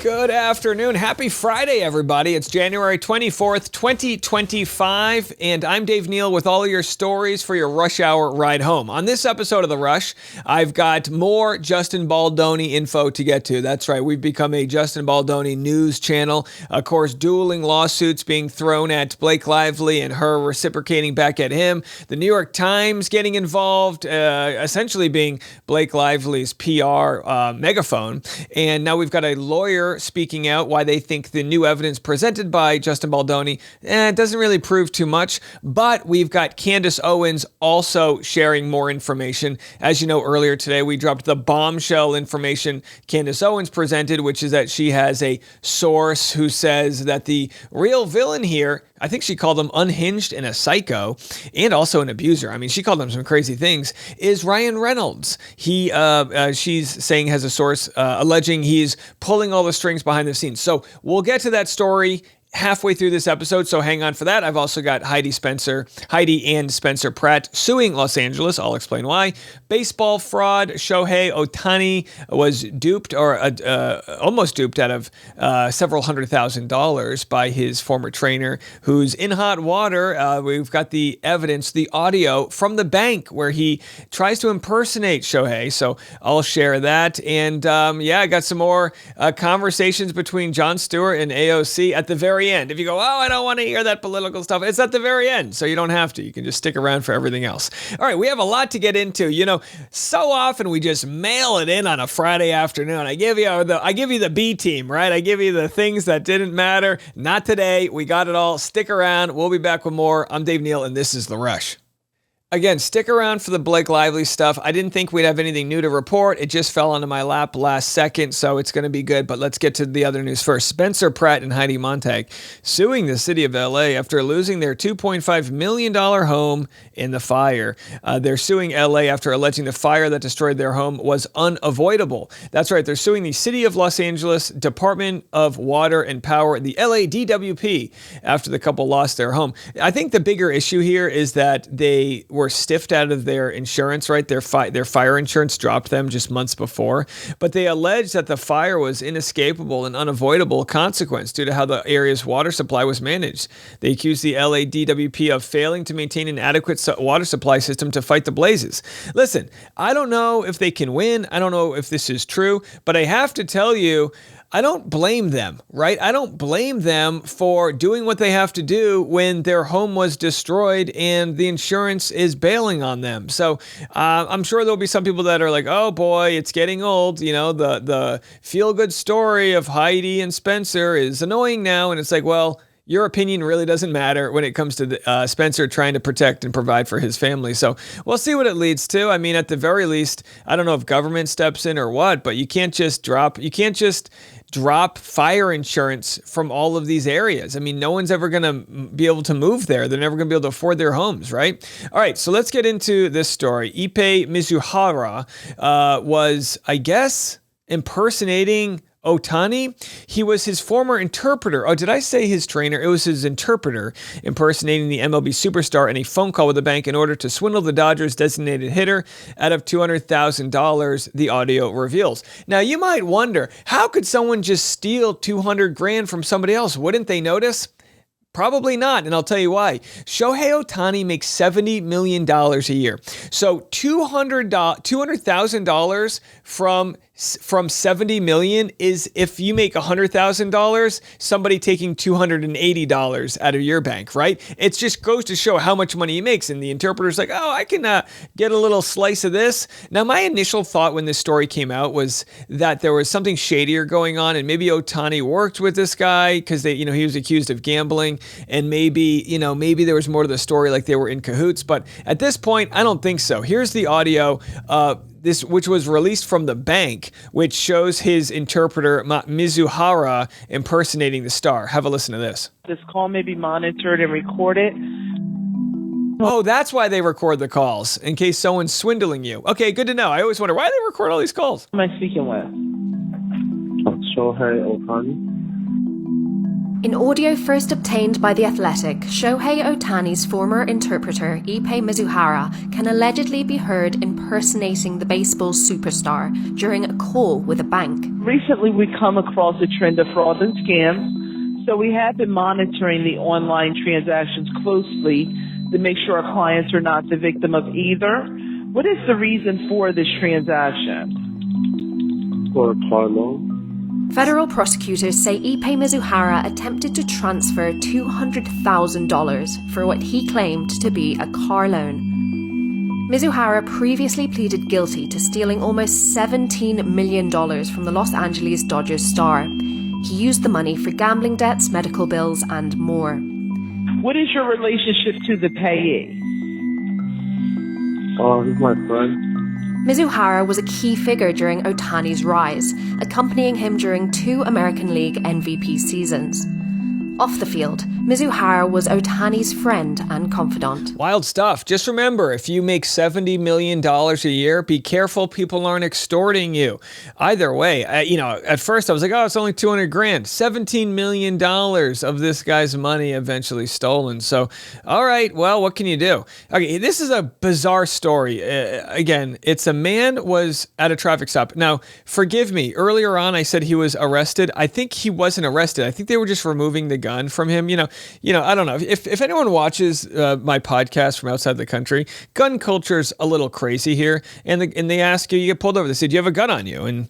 Good afternoon. Happy Friday, everybody. It's January 24th, 2025, and I'm Dave Neal with all of your stories for your rush hour ride home. On this episode of The Rush, I've got more Justin Baldoni info to get to. That's right. We've become a Justin Baldoni news channel. Of course, dueling lawsuits being thrown at Blake Lively and her reciprocating back at him. The New York Times getting involved, essentially being Blake Lively's PR megaphone. And now we've got a lawyer speaking out why they think the new evidence presented by Justin Baldoni doesn't really prove too much. But we've got Candace Owens also sharing more information. As you know, earlier today, we dropped the bombshell information Candace Owens presented, which is that she has a source who says that the real villain here, I think she called him unhinged and a psycho and also an abuser. I mean, she called him some crazy things, is Ryan Reynolds. She's saying has a source alleging he's pulling all the strings behind the scenes. So we'll get to that story halfway through this episode, so hang on for that. I've also got Heidi and Spencer Pratt suing Los Angeles. I'll explain why. Baseball fraud. Shohei Ohtani was duped or almost duped out of several $100,000 by his former trainer who's in hot water. We've got the evidence, the audio from the bank where he tries to impersonate Shohei. So I'll share that. And I got some more conversations between Jon Stewart and AOC at the very end. If you go, I don't want to hear that political stuff, it's at the very end, so you don't have to. You can just stick around for everything else. All right, we have a lot to get into. You know, so often we just mail it in on a Friday afternoon. I give you the B team, right? I give you the things that didn't matter. Not today. We got it all. Stick around. We'll be back with more. I'm Dave Neal, and this is The Rush. Again, stick around for the Blake Lively stuff. I didn't think we'd have anything new to report. It just fell onto my lap last second, so it's going to be good. But let's get to the other news first. Spencer Pratt and Heidi Montag suing the city of LA after losing their $2.5 million home in the fire. They're suing LA after alleging the fire that destroyed their home was unavoidable. That's right. They're suing the city of Los Angeles Department of Water and Power, the LA DWP, after the couple lost their home. I think the bigger issue here is that they were stiffed out of their insurance, right? Their fire insurance dropped them just months before, but they alleged that the fire was inescapable and unavoidable consequence due to how the area's water supply was managed. They accused the LA DWP of failing to maintain an adequate water supply system to fight the blazes. Listen, I don't know if they can win. I don't know if this is true, but I have to tell you, I don't blame them, right? I don't blame them for doing what they have to do when their home was destroyed and the insurance is bailing on them. So I'm sure there'll be some people that are like, oh boy, it's getting old. You know, the feel-good story of Heidi and Spencer is annoying now. And it's like, well, your opinion really doesn't matter when it comes to Spencer trying to protect and provide for his family. So we'll see what it leads to. I mean, at the very least, I don't know if government steps in or what, but you can't just drop fire insurance from all of these areas. I mean, no one's ever going to be able to move there. They're never going to be able to afford their homes, right? All right, so let's get into this story. Ippei Mizuhara was, I guess, impersonating Ohtani. He was his former interpreter. Oh, did I say his trainer? It was his interpreter impersonating the MLB superstar in a phone call with the bank in order to swindle the Dodgers' designated hitter out of $200,000, the audio reveals. Now, you might wonder, how could someone just steal $200,000 from somebody else? Wouldn't they notice? Probably not, and I'll tell you why. Shohei Ohtani makes $70 million a year. So $200,000 from $70 million is if you make $100,000, somebody taking $280 out of your bank, right? It just goes to show how much money he makes. And the interpreter's like, oh, I can get a little slice of this. Now, my initial thought when this story came out was that there was something shadier going on, and maybe Ohtani worked with this guy because he was accused of gambling, and maybe there was more to the story, like they were in cahoots. But at this point, I don't think so. Here's the audio. Which was released from the bank, which shows his interpreter, Mizuhara, impersonating the star. Have a listen to this. This call may be monitored and recorded. Oh, that's why they record the calls, in case someone's swindling you. Okay, good to know. I always wonder, why do they record all these calls? Who am I speaking with? Shohei Ohtani. In audio first obtained by The Athletic, Shohei Ohtani's former interpreter, Ippei Mizuhara, can allegedly be heard impersonating the baseball superstar during a call with a bank. Recently, we come across a trend of fraud and scams, so we have been monitoring the online transactions closely to make sure our clients are not the victim of either. What is the reason for this transaction? For a car loan. Federal prosecutors say Ippei Mizuhara attempted to transfer $200,000 for what he claimed to be a car loan. Mizuhara previously pleaded guilty to stealing almost $17 million from the Los Angeles Dodgers star. He used the money for gambling debts, medical bills, and more. What is your relationship to the payee? He's my friend. Mizuhara was a key figure during Ohtani's rise, accompanying him during 2 American League MVP seasons. Off the field, Mizuhara was Ohtani's friend and confidant. Wild stuff. Just remember, if you make $70 million a year, be careful people aren't extorting you. Either way, at first I was like, oh, it's only $200,000. $17 million of this guy's money eventually stolen. So, all right, well, what can you do? Okay, this is a bizarre story. Again, it's a man was at a traffic stop. Now, forgive me. Earlier on, I said he was arrested. I think he wasn't arrested. I think they were just removing the gun from him. I don't know. If anyone watches my podcast from outside the country, gun culture's a little crazy here. And they ask you get pulled over. They say, do you have a gun on you? And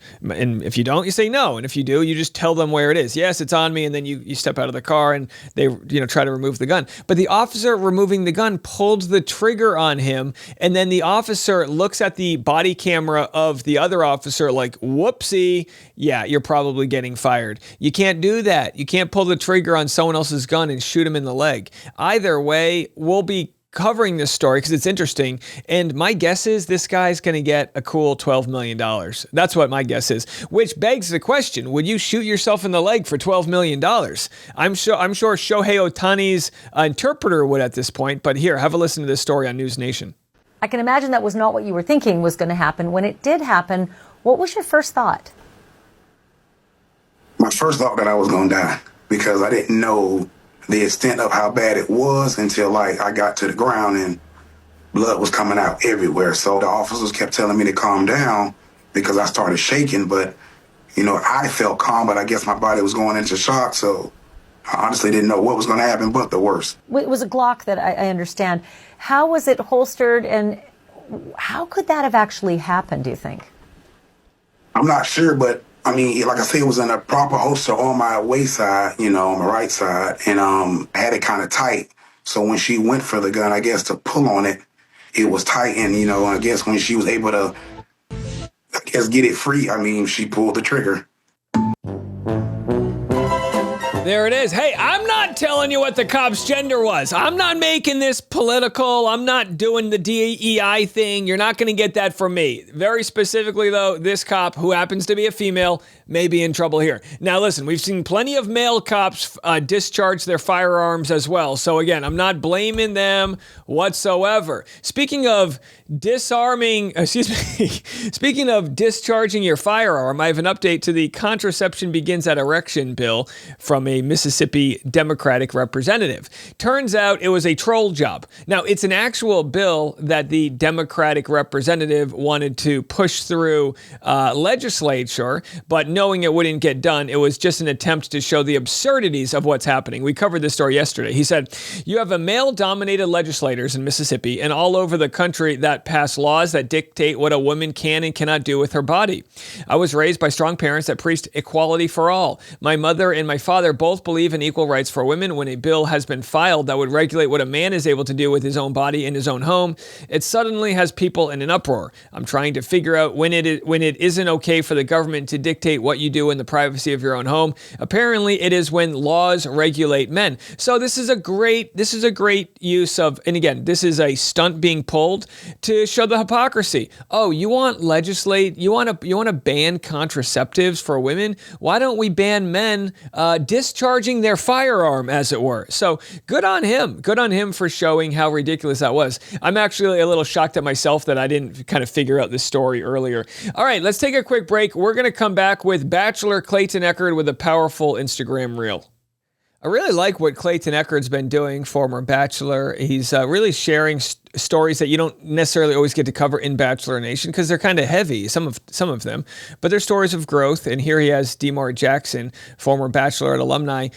if you don't, you say no. And if you do, you just tell them where it is. Yes, it's on me. And then you step out of the car and they try to remove the gun. But the officer removing the gun pulled the trigger on him. And then the officer looks at the body camera of the other officer like, whoopsie. Yeah, you're probably getting fired. You can't do that. You can't pull the trigger on someone else's gun and shoot him in the leg. Either way, we'll be covering this story because it's interesting. And my guess is this guy's going to get a cool $12 million. That's what my guess is, which begs the question, would you shoot yourself in the leg for $12 million? I'm sure Shohei Ohtani's interpreter would at this point, but here, have a listen to this story on News Nation. I can imagine that was not what you were thinking was going to happen. When it did happen, what was your first thought? My first thought that I was going to die because I didn't know the extent of how bad it was until I got to the ground and blood was coming out everywhere. So the officers kept telling me to calm down because I started shaking. But, I felt calm, but I guess my body was going into shock. So I honestly didn't know what was going to happen but the worst. It was a Glock that I understand. How was it holstered and how could that have actually happened, do you think? I'm not sure, but like I say, it was in a proper holster on my waist side, on my right side, and I had it kind of tight. So when she went for the gun, I guess, to pull on it, it was tight. And, I guess when she was able to, get it free, she pulled the trigger. There it is. Hey, I'm not telling you what the cop's gender was. I'm not making this political. I'm not doing the DEI thing. You're not going to get that from me. Very specifically, though, this cop, who happens to be a female, may be in trouble here. Now, listen, we've seen plenty of male cops discharge their firearms as well. So, again, I'm not blaming them whatsoever. Speaking of discharging your firearm, I have an update to the Contraception Begins at Erection bill from a Mississippi Democratic representative. Turns out it was a troll job. Now, it's an actual bill that the Democratic representative wanted to push through legislature, but knowing it wouldn't get done, it was just an attempt to show the absurdities of what's happening. We covered this story yesterday. He said, you have a male-dominated legislators in Mississippi and all over the country that pass laws that dictate what a woman can and cannot do with her body. I was raised by strong parents that preached equality for all. My mother and my father both believe in equal rights for women. When a bill has been filed that would regulate what a man is able to do with his own body in his own home, it suddenly has people in an uproar. I'm trying to figure out when it isn't okay for the government to dictate what you do in the privacy of your own home. Apparently, it is when laws regulate men. So this is a great use of, and again, this is a stunt being pulled to show the hypocrisy. Oh, you want to ban contraceptives for women? Why don't we ban men discharging their firearm, as it were? So good on him. Good on him for showing how ridiculous that was. I'm actually a little shocked at myself that I didn't kind of figure out this story earlier. All right, let's take a quick break. We're going to come back with Bachelor Clayton Echard with a powerful Instagram reel. I really like what Clayton Echard's been doing, former Bachelor. He's really sharing stories that you don't necessarily always get to cover in Bachelor Nation because they're kind of heavy, some of them. But they're stories of growth. And here he has Demar Jackson, former Bachelorette alumni,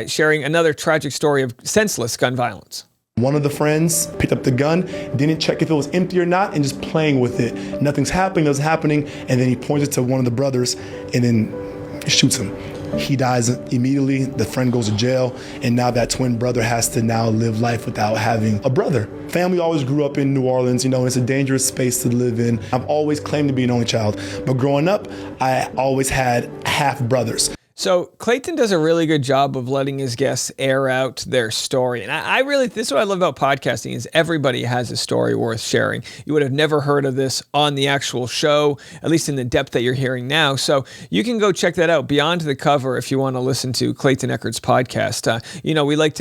sharing another tragic story of senseless gun violence. One of the friends picked up the gun, didn't check if it was empty or not, and just playing with it. Nothing's happening, and then he points it to one of the brothers and then shoots him. He dies immediately, the friend goes to jail, and now that twin brother has to now live life without having a brother. Family always grew up in New Orleans, it's a dangerous space to live in. I've always claimed to be an only child, but growing up, I always had half brothers. So Clayton does a really good job of letting his guests air out their story. And I really, this is what I love about podcasting is everybody has a story worth sharing. You would have never heard of this on the actual show, at least in the depth that you're hearing now. So you can go check that out, Beyond the Cover, if you want to listen to Clayton Echard's podcast.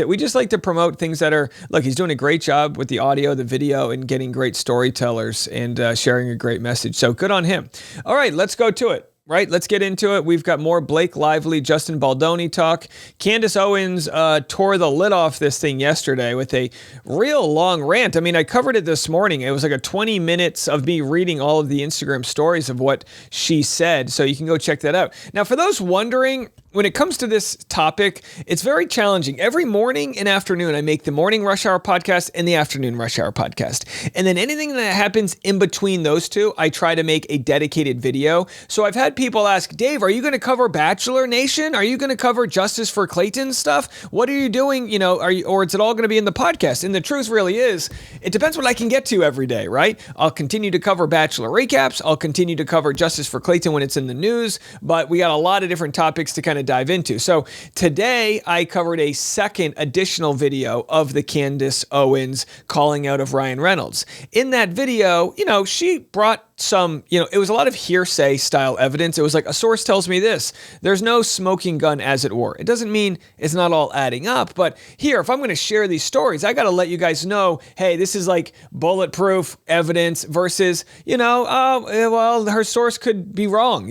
We just like to promote things that are, look, he's doing a great job with the audio, the video, and getting great storytellers and sharing a great message. So good on him. All right, let's go to it. Right, let's get into it. We've got more Blake Lively, Justin Baldoni talk. Candace Owens tore the lid off this thing yesterday with a real long rant. I mean, I covered it this morning. It was like 20 minutes of me reading all of the Instagram stories of what she said. So you can go check that out. Now, for those wondering, when it comes to this topic, it's very challenging. Every morning and afternoon, I make the morning rush hour podcast and the afternoon rush hour podcast. And then anything that happens in between those two, I try to make a dedicated video. So I've had people ask, Dave, are you going to cover Bachelor Nation? Are you going to cover Justice for Clayton stuff? What are you doing? Or is it all going to be in the podcast? And the truth really is, it depends what I can get to every day, right? I'll continue to cover Bachelor recaps. I'll continue to cover Justice for Clayton when it's in the news. But we got a lot of different topics to kind of dive into. So today I covered a second additional video of the Candace Owens calling out of Ryan Reynolds. In that video, she brought some, it was a lot of hearsay style evidence. It was like, a source tells me this. There's no smoking gun, as it were. It doesn't mean it's not all adding up, but here, if I'm going to share these stories, I got to let you guys know, hey, this is like bulletproof evidence versus, her source could be wrong,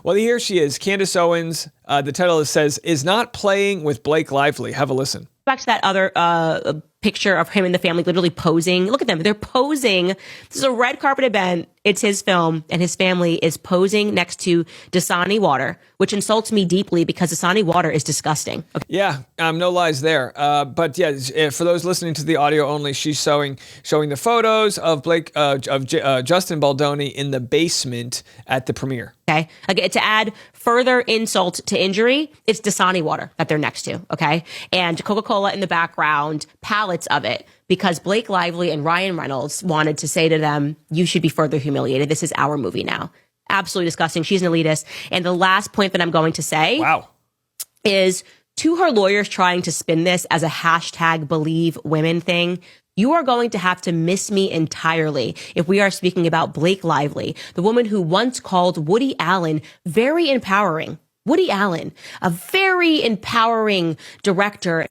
Well, here she is, Candace Owens. The title says, is not playing with Blake Lively. Have a listen. Back to that other picture of him and the family literally posing. Look at them. They're posing. This is a red carpet event. It's his film, and his family is posing next to Dasani water, which insults me deeply because Dasani water is disgusting. Okay. Yeah, no lies there. But yeah, for those listening to the audio only, she's showing the photos of Justin Baldoni in the basement at the premiere. Okay. Again, to add further insult to injury, it's Dasani water that they're next to. Okay. And Coca-Cola in the background, pallets of it, because Blake Lively and Ryan Reynolds wanted to say to them, you should be further humiliated. This is our movie now. Absolutely disgusting. She's an elitist. And the last point that I'm going to say is to her lawyers trying to spin this as a hashtag believe women thing. You are going to have to miss me entirely if we are speaking about Blake Lively, the woman who once called Woody Allen very empowering. Woody Allen, a very empowering director.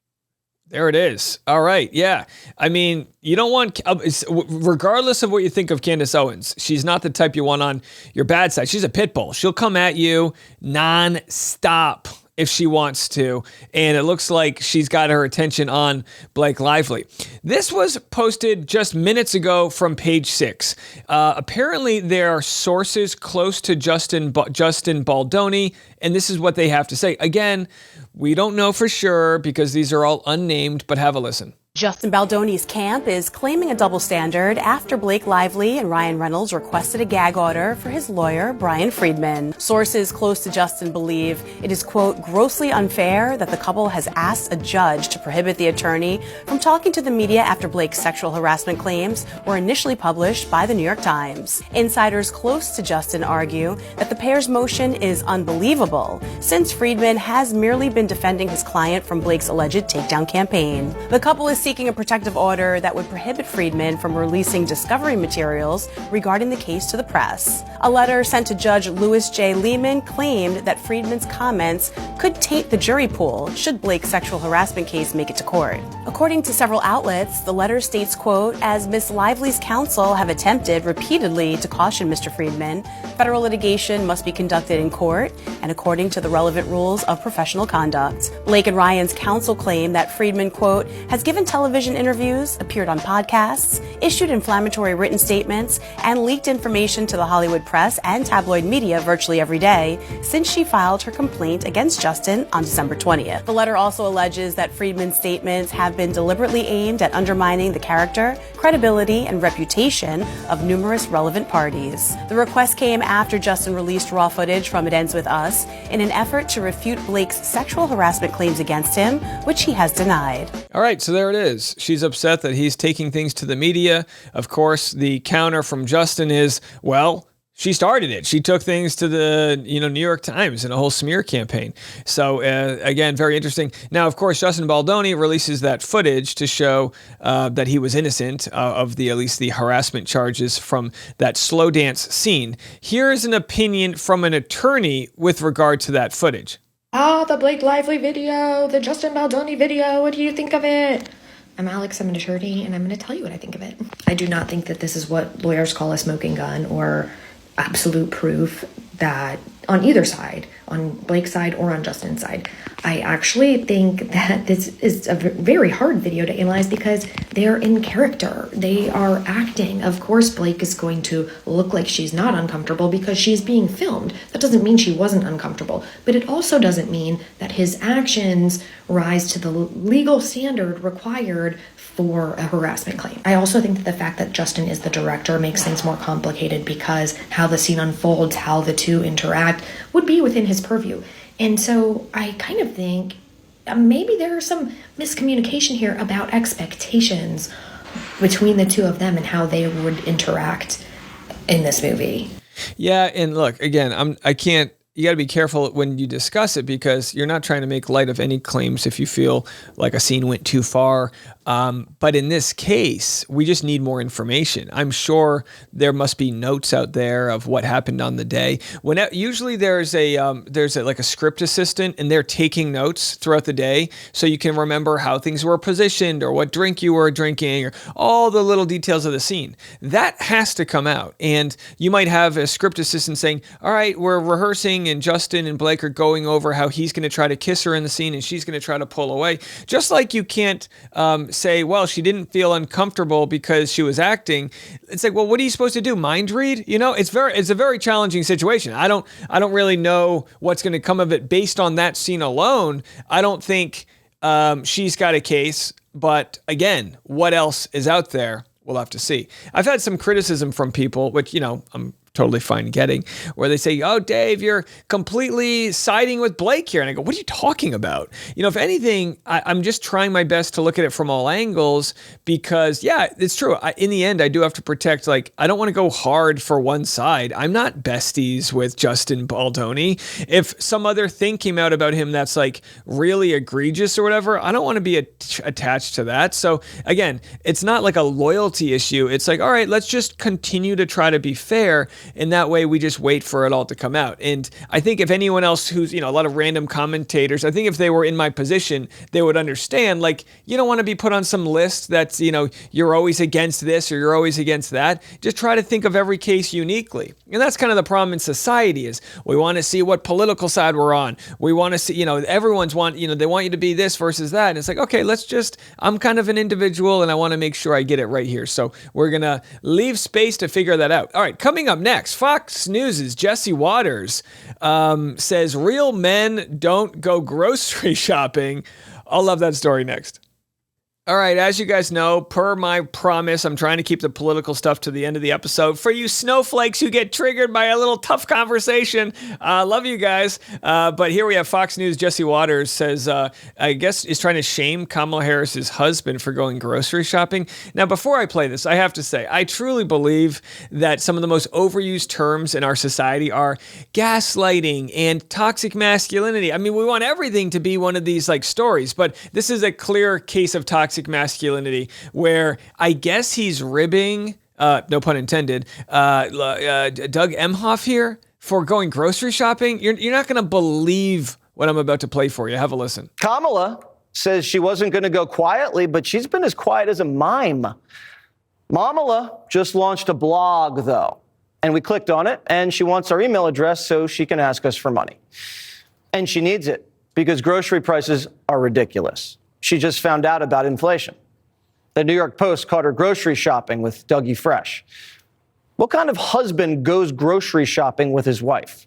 There it is. All right. Yeah. I mean, you don't want, regardless of what you think of Candace Owens, she's not the type you want on your bad side. She's a pit bull. She'll come at you non-stop if she wants to. And it looks like she's got her attention on Blake Lively. This was posted just minutes ago from Page Six. Apparently, there are sources close to Justin Baldoni, and this is what they have to say. Again, we don't know for sure because these are all unnamed, but have a listen. Justin Baldoni's camp is claiming a double standard after Blake Lively and Ryan Reynolds requested a gag order for his lawyer, Brian Friedman. Sources close to Justin believe it is, quote, grossly unfair that the couple has asked a judge to prohibit the attorney from talking to the media after Blake's sexual harassment claims were initially published by the New York Times. Insiders close to Justin argue that the pair's motion is unbelievable, since Friedman has merely been defending his client from Blake's alleged takedown campaign. The couple is seeking a protective order that would prohibit Friedman from releasing discovery materials regarding the case to the press. A letter sent to Judge Louis J. Lehman claimed that Friedman's comments could taint the jury pool should Blake's sexual harassment case make it to court. According to several outlets, the letter states, quote, as Miss Lively's counsel have attempted repeatedly to caution Mr. Friedman, Federal litigation must be conducted in court and according to the relevant rules of professional conduct. Blake and Ryan's counsel claim that Friedman, quote, has given television interviews, appeared on podcasts, issued inflammatory written statements, and leaked information to the Hollywood press and tabloid media virtually every day since she filed her complaint against Justin on December 20th. The letter also alleges that Friedman's statements have been deliberately aimed at undermining the character, credibility, and reputation of numerous relevant parties. The request came after Justin released raw footage from It Ends With Us in an effort to refute Blake's sexual harassment claims against him, which he has denied. All right, so there it is. She's upset that he's taking things to the media. Of course, the counter from Justin is, well, she started it. She took things to the New York Times in a whole smear campaign. So again, very interesting. Now, of course, Justin Baldoni releases that footage to show that he was innocent of at least the harassment charges from that slow dance scene. Here is an opinion from an attorney with regard to that footage. The Blake Lively video, the Justin Baldoni video. What do you think of it? I'm Alex, I'm an attorney, and I'm going to tell you what I think of it. I do not think that this is what lawyers call a smoking gun or absolute proof that on either side, on Blake's side or on Justin's side. I actually think that this is a very hard video to analyze because they're in character. They are acting. Of course, Blake is going to look like she's not uncomfortable because she's being filmed. That doesn't mean she wasn't uncomfortable, but it also doesn't mean that his actions rise to the legal standard required for a harassment claim. I also think that the fact that Justin is the director makes things more complicated because how the scene unfolds, how the two interact would be within his purview. And so I kind of think maybe there are some miscommunication here about expectations between the two of them and how they would interact in this movie. Yeah, and look, again, you got to be careful when you discuss it because you're not trying to make light of any claims if you feel like a scene went too far. But in this case, we just need more information. I'm sure there must be notes out there of what happened on the day. Usually there's like a script assistant and they're taking notes throughout the day so you can remember how things were positioned or what drink you were drinking or all the little details of the scene. That has to come out. And you might have a script assistant saying, all right, we're rehearsing and Justin and Blake are going over how he's going to try to kiss her in the scene and she's going to try to pull away. Just like you can't say, well, she didn't feel uncomfortable because she was acting. It's like, well, what are you supposed to do? Mind read? It's a very challenging situation. I don't really know what's going to come of it based on that scene alone. I don't think she's got a case, but again, what else is out there? We'll have to see. I've had some criticism from people, which, I'm totally fine getting, where they say, oh, Dave, you're completely siding with Blake here. And I go, what are you talking about? If anything, I'm just trying my best to look at it from all angles because, yeah, it's true. In the end, I do have to protect, I don't want to go hard for one side. I'm not besties with Justin Baldoni. If some other thing came out about him that's really egregious or whatever, I don't want to be attached to that. So again, it's not like a loyalty issue. It's all right, let's just continue to try to be fair. And that way we just wait for it all to come out. And I think if anyone else who's, a lot of random commentators, I think if they were in my position, they would understand, you don't want to be put on some list that's, you're always against this or you're always against that. Just try to think of every case uniquely. And that's kind of the problem in society is we want to see what political side we're on. We want to see, everyone's they want you to be this versus that. And it's okay, I'm kind of an individual and I want to make sure I get it right here. So we're going to leave space to figure that out. All right, coming up next, Fox News' Jesse Waters says real men don't go grocery shopping. I'll love that story next. All right, as you guys know, per my promise, I'm trying to keep the political stuff to the end of the episode. For you snowflakes who get triggered by a little tough conversation, love you guys. But here we have Fox News. Jesse Waters says, I guess is trying to shame Kamala Harris's husband for going grocery shopping. Now, before I play this, I have to say, I truly believe that some of the most overused terms in our society are gaslighting and toxic masculinity. I mean, we want everything to be one of these stories, but this is a clear case of toxic masculinity where I guess he's ribbing, no pun intended, Doug Emhoff here for going grocery shopping. You're not going to believe what I'm about to play for you. Have a listen. Kamala says she wasn't going to go quietly, but she's been as quiet as a mime. Mamala just launched a blog, though, And we clicked on it, and she wants our email address so she can ask us for money. And she needs it because grocery prices are ridiculous. She just found out about inflation. The New York Post caught her grocery shopping with Dougie Fresh. What kind of husband goes grocery shopping with his wife?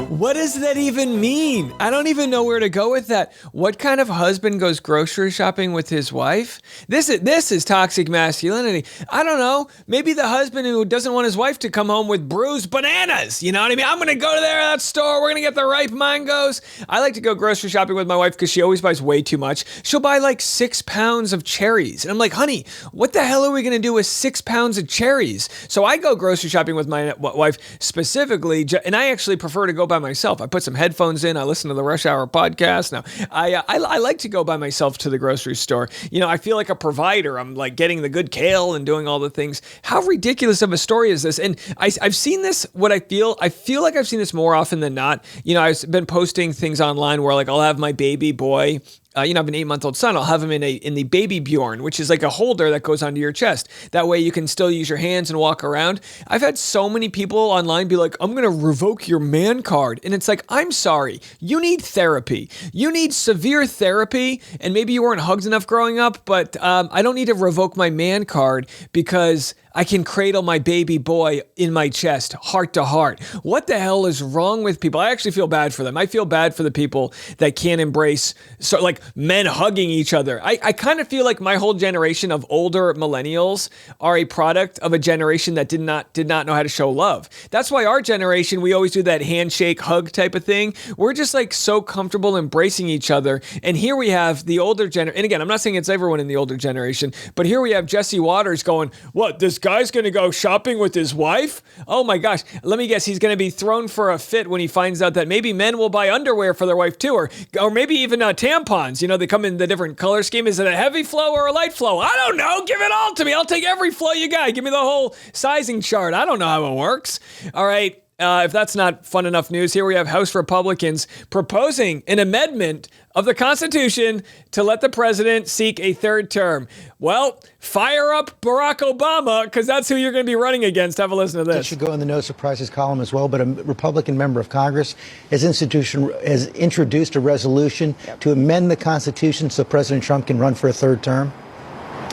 What does that even mean? I don't even know where to go with that. What kind of husband goes grocery shopping with his wife? This is toxic masculinity. I don't know. Maybe the husband who doesn't want his wife to come home with bruised bananas. You know what I mean? I'm going to go to that store. We're going to get the ripe mangoes. I like to go grocery shopping with my wife because she always buys way too much. She'll buy like 6 pounds of cherries. And I'm like, honey, what the hell are we going to do with 6 pounds of cherries? So I go grocery shopping with my wife specifically, and I actually prefer to go by myself. I put some headphones in. I listen to the Rush Hour podcast. Now, I like to go by myself to the grocery store. You know, I feel like a provider. I'm like getting the good kale and doing all the things. How ridiculous of a story is this? And I've seen this, I feel like I've seen this more often than not. You know, I've been posting things online where like I'll have my baby boy, I have an 8-month-old son. I'll have him in the baby Bjorn, which is like a holder that goes onto your chest. That way you can still use your hands and walk around. I've had so many people online be like, I'm going to revoke your man card. And it's like, I'm sorry. You need therapy. You need severe therapy. And maybe you weren't hugged enough growing up, but I don't need to revoke my man card because I can cradle my baby boy in my chest, heart to heart. What the hell is wrong with people? I actually feel bad for them. I feel bad for the people that can't embrace like men hugging each other. I kind of feel like my whole generation of older millennials are a product of a generation that did not know how to show love. That's why our generation, we always do that handshake hug type of thing. We're just like so comfortable embracing each other. And here we have the older generation. And again, I'm not saying it's everyone in the older generation, but here we have Jesse Waters going, what, this guy's going to go shopping with his wife? Oh my gosh. Let me guess. He's going to be thrown for a fit when he finds out that maybe men will buy underwear for their wife too, or maybe even tampons. You know, they come in the different color scheme. Is it a heavy flow or a light flow? I don't know. Give it all to me. I'll take every flow you got. Give me the whole sizing chart. I don't know how it works. All right. If that's not fun enough news, here we have House Republicans proposing an amendment of the Constitution to let the president seek a third term. Well, fire up Barack Obama, because that's who you're going to be running against. Have a listen to this. It should go in the No Surprises column as well, but a Republican member of Congress has introduced a resolution to amend the Constitution so President Trump can run for a third term.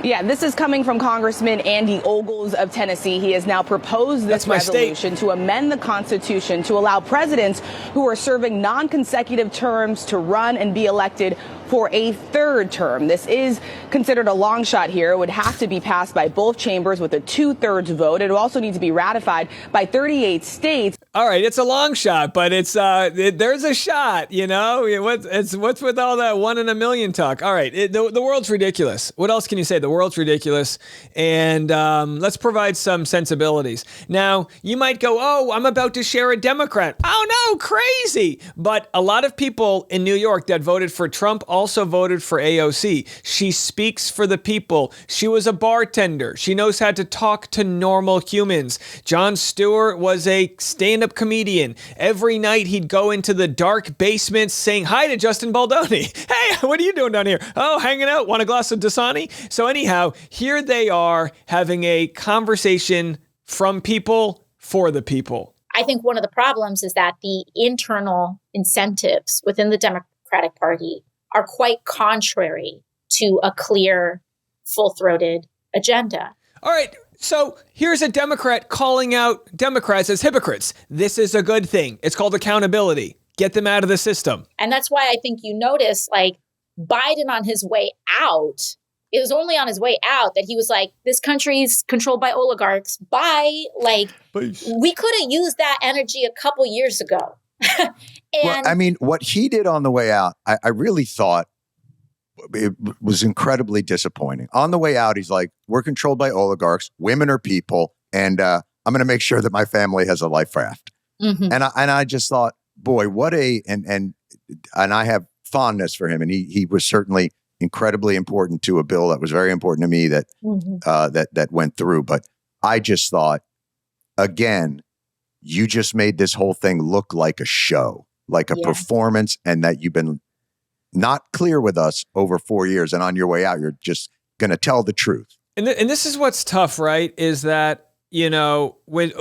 Yeah, this is coming from Congressman Andy Ogles of Tennessee. He has now proposed this resolution to amend the Constitution to allow presidents who are serving non-consecutive terms to run and be elected for a third term. This is considered a long shot here. It would have to be passed by both chambers with a 2/3 vote. It would also need to be ratified by 38 states. All right, it's a long shot, but it's there's a shot, you know? What's with all that 1 in a million talk? All right, the world's ridiculous. What else can you say? The world's ridiculous, and let's provide some sensibilities. Now, you might go, oh, I'm about to share a Democrat. Oh, no, crazy. But a lot of people in New York that voted for Trump also voted for AOC. She speaks for the people. She was a bartender. She knows how to talk to normal humans. Jon Stewart was a stand-up comedian. Every night he'd go into the dark basement saying hi to Justin Baldoni. Hey, what are you doing down here? Oh, hanging out. Want a glass of Dasani? So anyhow, here they are having a conversation from people for the people. I think one of the problems is that the internal incentives within the Democratic Party are quite contrary to a clear, full-throated agenda. All right. So here's a Democrat calling out Democrats as hypocrites. This is a good thing. It's called accountability. Get them out of the system. And that's why I think you notice, like, Biden on his way out, it was only on his way out that he was like, this country's controlled by oligarchs. Bye. Like, we could have used that energy a couple years ago. Well, I mean, what he did on the way out, I really thought it was incredibly disappointing. On the way out, he's like, we're controlled by oligarchs. Women are people. And I'm going to make sure that my family has a life raft. Mm-hmm. And I just thought, boy, what and I have fondness for him. And he was certainly incredibly important to a bill that was very important to me that that went through. But I just thought, again, you just made this whole thing look like a show, like a performance, and that you've been not clear with us over 4 years. And on your way out, you're just going to tell the truth. And this is what's tough, right? Is that, you know, when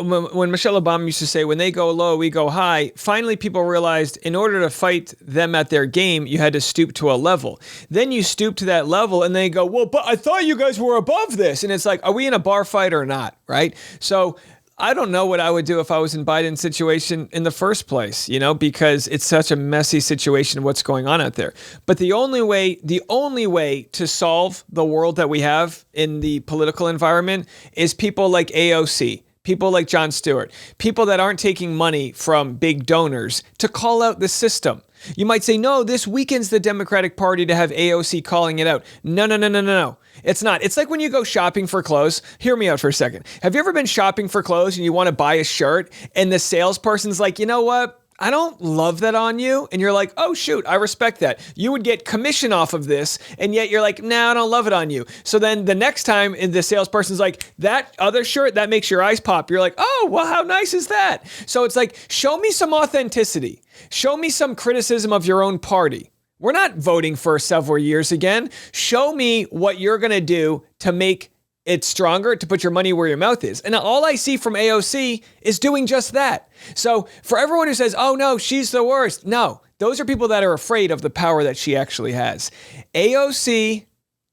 Michelle Obama used to say, when they go low, we go high, finally people realized in order to fight them at their game, you had to stoop to a level. Then you stoop to that level and they go, well, but I thought you guys were above this. And it's like, are we in a bar fight or not, right? So I don't know what I would do if I was in Biden's situation in the first place, you know, because it's such a messy situation, what's going on out there. But the only way to solve the world that we have in the political environment is people like AOC, people like Jon Stewart, people that aren't taking money from big donors to call out the system. You might say, no, this weakens the Democratic Party to have AOC calling it out. No. It's not. It's like when you go shopping for clothes. Hear me out for a second. Have you ever been shopping for clothes and you want to buy a shirt and the salesperson's like, you know what? I don't love that on you. And you're like, oh, shoot, I respect that. You would get commission off of this. And yet you're like, nah, I don't love it on you. So then the next time the salesperson's like, that other shirt, that makes your eyes pop. You're like, oh, well, how nice is that? So it's like, show me some authenticity. Show me some criticism of your own party. We're not voting for several years again. Show me what you're going to do to make it stronger, to put your money where your mouth is. And all I see from AOC is doing just that. So for everyone who says, oh no, she's the worst. No, those are people that are afraid of the power that she actually has. AOC,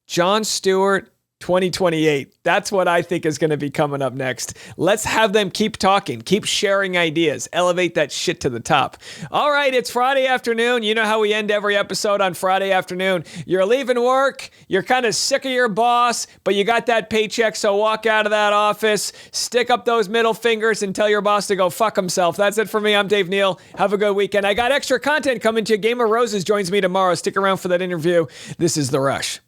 Jon Stewart, 2028. That's what I think is going to be coming up next. Let's have them keep talking, keep sharing ideas, elevate that shit to the top. All right, it's Friday afternoon. You know how we end every episode on Friday afternoon. You're leaving work, you're kind of sick of your boss, but you got that paycheck, so walk out of that office, stick up those middle fingers and tell your boss to go fuck himself. That's it for me. I'm Dave Neal. Have a good weekend. I got extra content coming to you. Game of Roses joins me tomorrow. Stick around for that interview. This is The Rush.